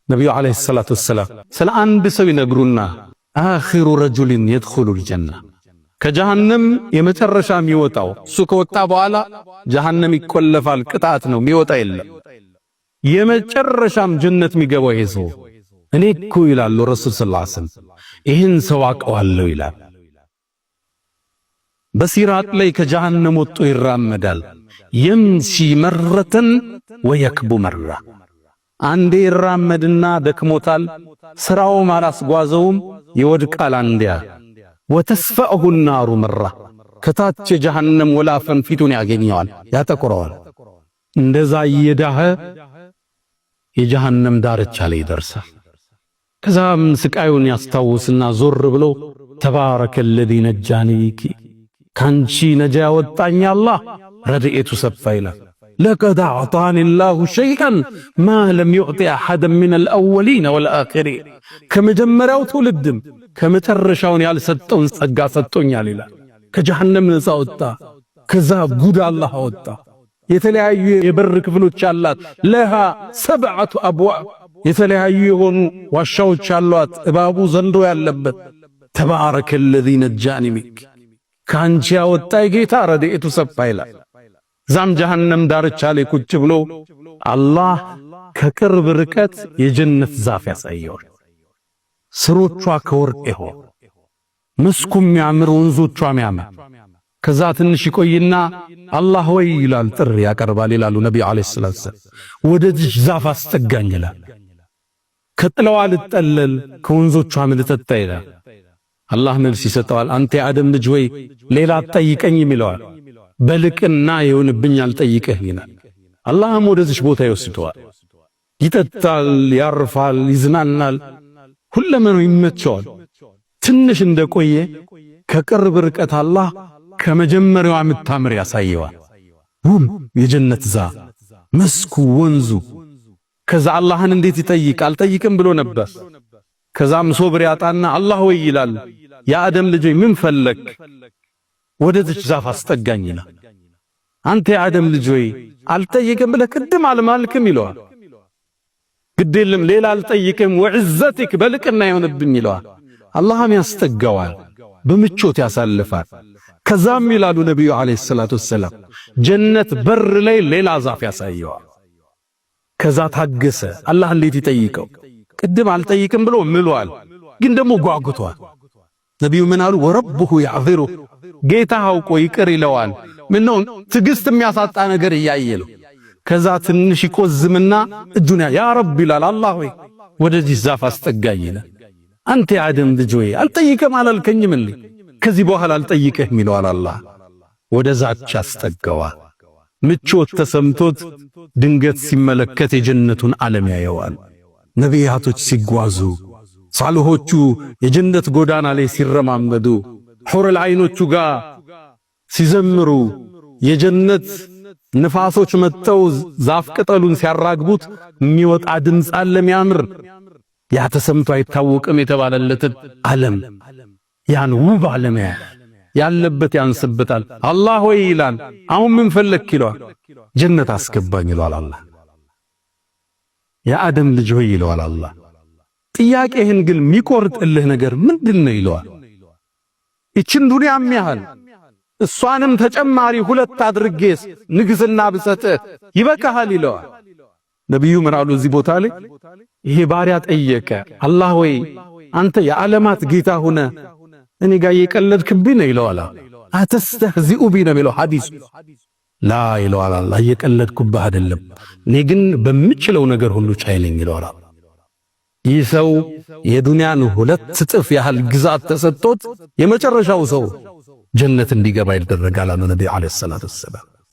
ነብዩ አለይሂ ሰላቱ ወሰላም ስለ አንድ ሰው ይነግሩና አኺሩ ረጁሊን የድኹሉል ጀና ከጀሃነም የመጨረሻ የሚወጣው እሱ ከወጣ በኋላ ጀሃነም ይቆለፋል፣ ቅጣት ነው፣ የሚወጣ የለም። የመጨረሻም ጀነት የሚገባው ይሄ ሰው እኔ እኮ ይላሉ ረሱል ሰለላሁ ዐለይሂ ወሰለም ይህን ሰው አውቀዋለሁ ይላል። በሲራጥ ላይ ከጀሃነም ወጥቶ ይራመዳል። የምሺ መረተን ወየክቡ መራ አንዴ ይራመድና ደክሞታል፣ ስራውም አላስጓዘውም፣ ይወድቃል አንዴያ ወተስፈአሁ النار መራ ከታች ጀሃነም ወላፈን ፊቱን ያገኘዋል፣ ያጠቁረዋል። እንደዛ እየዳኸ የጀሃነም ዳርቻ ላይ ይደርሳል። ከዛም ስቃዩን ያስታውስና ዞር ብሎ ተባረከ الذي نجاني ካንቺ ነጃ ያወጣኝ አላህ ረድኤቱ ሰፋ ይላል። لقد أعطاني الله شيئا ما لم يعط أحدا من الأولين والآخرين ከመጀመሪያው ትውልድም ከመጨረሻው ያልሰጠውን ጸጋ ሰጥቶኛል ይላል። ከጀሃነም ነፃ ወጣ። ከዛ ጉድ አላህ አወጣ። የተለያዩ የበር ክፍሎች አላት። ለሃ ሰብዓቱ አብዋብ የተለያዩ የሆኑ ዋሻዎች አሏት፣ እባቡ ዘንዶ ያለበት። ተባረከ الذي نجاني منك ካንቺ ያወጣኝ ጌታ ረድኤቱ ሰፋ ይላል። ዛም ጀሃነም ዳርቻ ላይ ቁጭ ብሎ አላህ ከቅርብ ርቀት የጀነት ዛፍ ያሳየዋል። ስሮቿ ከወርቅ ይሆን መስኩም ያምር፣ ወንዞቿ ያምር። ከዛ ትንሽ ይቆይና አላህ ወይ ይላል፣ ጥሪ ያቀርባል ይላሉ ነብዩ አለይሂ ሰላቱ ወሰለም። ወደዚህ ዛፍ አስጠጋኝ ይላል። ከጥለዋ ልጠለል ከወንዞቿ ልጠጣ ይላል። አላህ መልስ ይሰጠዋል። አንተ የአደም ልጅ ወይ ሌላ አትጠይቀኝም ይለዋል። በልቅና ይሁንብኝ አልጠይቅህ ይላል። አላህም ወደዚህ ቦታ ይወስደዋል። ይጠጣል፣ ያርፋል፣ ይዝናናል፣ ሁለመኑ ይመቸዋል። ትንሽ እንደቆየ ከቅርብ ርቀት አላህ ከመጀመሪያው የምታምር ያሳየዋል። ውብ የጀነት ዛፍ መስኩ፣ ወንዙ። ከዛ አላህን እንዴት ይጠይቅ? አልጠይቅም ብሎ ነበር። ከዛም ሶብር ያጣና አላህ ወይ ይላል። የአደም ልጅ ምን ፈለክ? ወደዚህ ዛፍ አስጠጋኝ ይላል። አንተ የአደም ልጅ ወይ አልጠይቅም ብለህ ቅድም አልማልክም ይለዋል። ግዴለም ሌላ አልጠይቅም ወዕዘትክ በልቅና ይሆንብኝ ይለዋል። አላህም ያስጠጋዋል፣ በምቾት ያሳልፋል። ከዛም ይላሉ ነብዩ አለይሂ ሰላቱ ወሰለም ጀነት በር ላይ ሌላ ዛፍ ያሳየዋል። ከዛ ታገሰ። አላህ እንዴት ይጠይቀው? ቅድም አልጠይቅም ብሎ ምሏል፣ ግን ደግሞ ጓጉቷል። ነብዩ ምን አሉ? ወረብሁ ያዕذሩ ጌታ አውቆ ይቅር ይለዋል። ምነው ትዕግስት የሚያሳጣ ነገር እያየለው። ከዛ ትንሽ ይቆዝምና እጁን ያ ረብ ይላል። አላህ ወይ ወደዚህ ዛፍ አስጠጋኝ ይላል። አንተ የአደም ልጅ ወይ አልጠይቅም አላልከኝም እንዴ? ከዚህ በኋላ አልጠይቅህም ይለዋል። አላህ ወደዛች አስጠጋዋል። ምቾት ተሰምቶት ድንገት ሲመለከት የጀነቱን ዓለም ያየዋል። ነቢያቶች ሲጓዙ፣ ሳልሆቹ የጀነት ጎዳና ላይ ሲረማመዱ፣ ሑረል ዐይኖቹ ጋር ሲዘምሩ፣ የጀነት ንፋሶች መጥተው ዛፍ ቅጠሉን ሲያራግቡት የሚወጣ ድምፅ አለ የሚያምር። ያ ተሰምቶ አይታወቅም የተባለለትን ዓለም ያን ውብ ዓለም ያለበት ያንስበታል። አላህ ወይ ይላል። አሁን ምን ፈለክ ይለዋል። ጀነት አስገባኝ ይለዋል አላህ። የአደም ልጅ ሆይ ይለዋል አላህ። ጥያቄህን ግን የሚቆርጥልህ ነገር ምንድነው ይለዋል። እቺን ዱንያም ያህል እሷንም ተጨማሪ ሁለት አድርጌስ ንግስና ብሰጥህ ይበቃሃል ይለዋል። ነብዩ ምን አሉ እዚህ ቦታ ላይ? ይሄ ባሪያ ጠየቀ፣ አላህ ወይ አንተ የዓለማት ጌታ ሆነ እኔ ጋር እየቀለድክብኝ ነው ይለዋል። አተስተህዚኡ ቢ ነው የሚለው ሐዲስ። ላ ይለዋል አላህ፣ እየቀለድኩብህ አይደለም፣ እኔ ግን በምችለው ነገር ሁሉ ቻይ ነኝ ይለዋል። ይህ ሰው የዱንያን 2 እጥፍ ያህል ግዛት ተሰጥቶት የመጨረሻው ሰው ጀነት እንዲገባ ይደረጋል አሉ ነብዩ አለይሂ ሰላቱ ወሰላም።